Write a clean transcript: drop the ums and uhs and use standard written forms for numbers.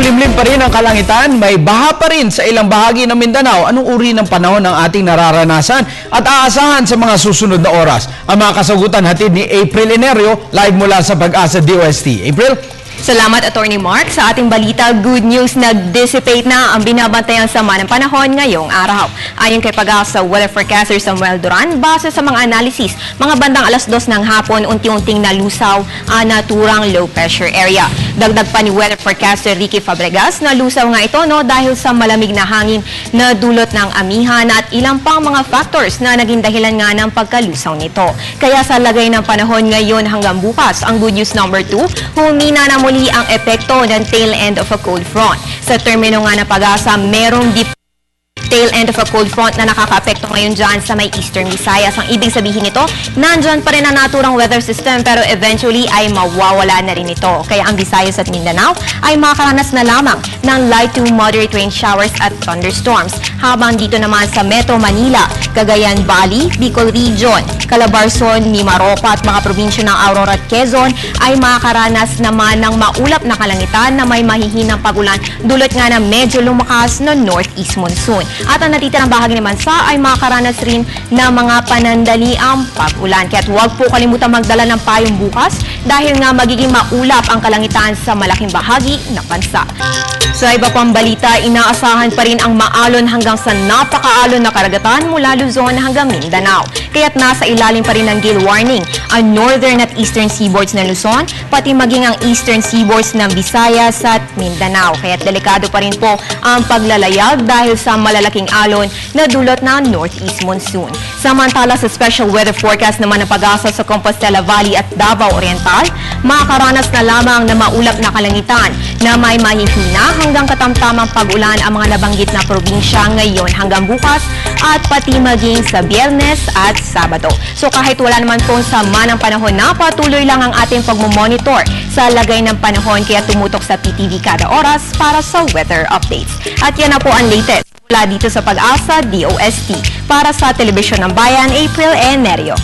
Makulimlim pa rin ang kalangitan, may baha pa rin sa ilang bahagi ng Mindanao. Anong uri ng panahon ng ating nararanasan at aasahan sa mga susunod na oras? Ang mga kasagutan hatid ni April Enerio, live mula sa Pag-asa DOST. April? Salamat, Attorney Mark. Sa ating balita, good news, nag-dissipate na ang binabantayang sama ng panahon ngayong araw. Ayon kay Pag-asa Weather Forecaster Samuel Duran, base sa mga analysis, mga bandang 2:00 ng hapon, unti-unting nalusaw ang naturang low pressure area. Dagdag pa ni Weather Forecaster Ricky Fabregas, nalusaw nga ito dahil sa malamig na hangin na dulot ng amihan at ilang pang mga factors na naging dahilan nga ng pagkalusaw nito. Kaya sa lagay ng panahon ngayon hanggang bukas, ang good news number 2, humina na muli ang epekto ng tail end of a cold front. Sa termino nga ng Pag-asa, merong deep tail end of a cold front na nakaka-apekto ngayon dyan sa may Eastern Visayas. Ang ibig sabihin nito, nandyan pa rin ang naturang weather system pero eventually ay mawawala na rin ito. Kaya ang Visayas at Mindanao ay makakaranas na lamang ng light to moderate rain showers at thunderstorms. Habang dito naman sa Metro Manila, Cagayan Valley, Bicol Region, Calabarzon, Mimaropa at mga probinsya ng Aurora at Quezon ay makakaranas naman ng maulap na kalangitan na may mahihinang pagulan dulot nga na medyo lumakas na northeast monsoon. At ang natitirang bahagi ng bansa ay makakaranas rin ng mga panandaliang pag-ulan. Kaya't huwag po kalimutan magdala ng payong bukas dahil nga magiging maulap ang kalangitan sa malaking bahagi ng bansa. Sa iba pang balita, inaasahan pa rin ang maalon hanggang sa napakaalon na karagatan mula Luzon hanggang Mindanao. Kaya't nasa ilalim pa rin ng gale warning ang northern at eastern seaboards ng Luzon, pati maging ang eastern seaboards ng Visayas at Mindanao. Kaya't delikado pa rin po ang paglalayag dahil sa malalaking alon na dulot ng northeast monsoon. Samantala sa special weather forecast naman ng Pag-asa sa Compostela Valley at Davao Oriental, makakaranas na lamang na maulap na kalangitan na may mahihina hanggang katamtamang pag-ulan ang mga nabanggit na probinsya ngayon hanggang bukas at pati maging sa Biyernes at Sabado. So kahit wala naman pong sama ng panahon na, patuloy lang ang ating pagmumonitor sa lagay ng panahon kaya tumutok sa PTV kada oras para sa weather updates. At yan na po ang latest mula dito sa Pag-asa DOST. Para sa Telebisyon ng Bayan, April Enerio.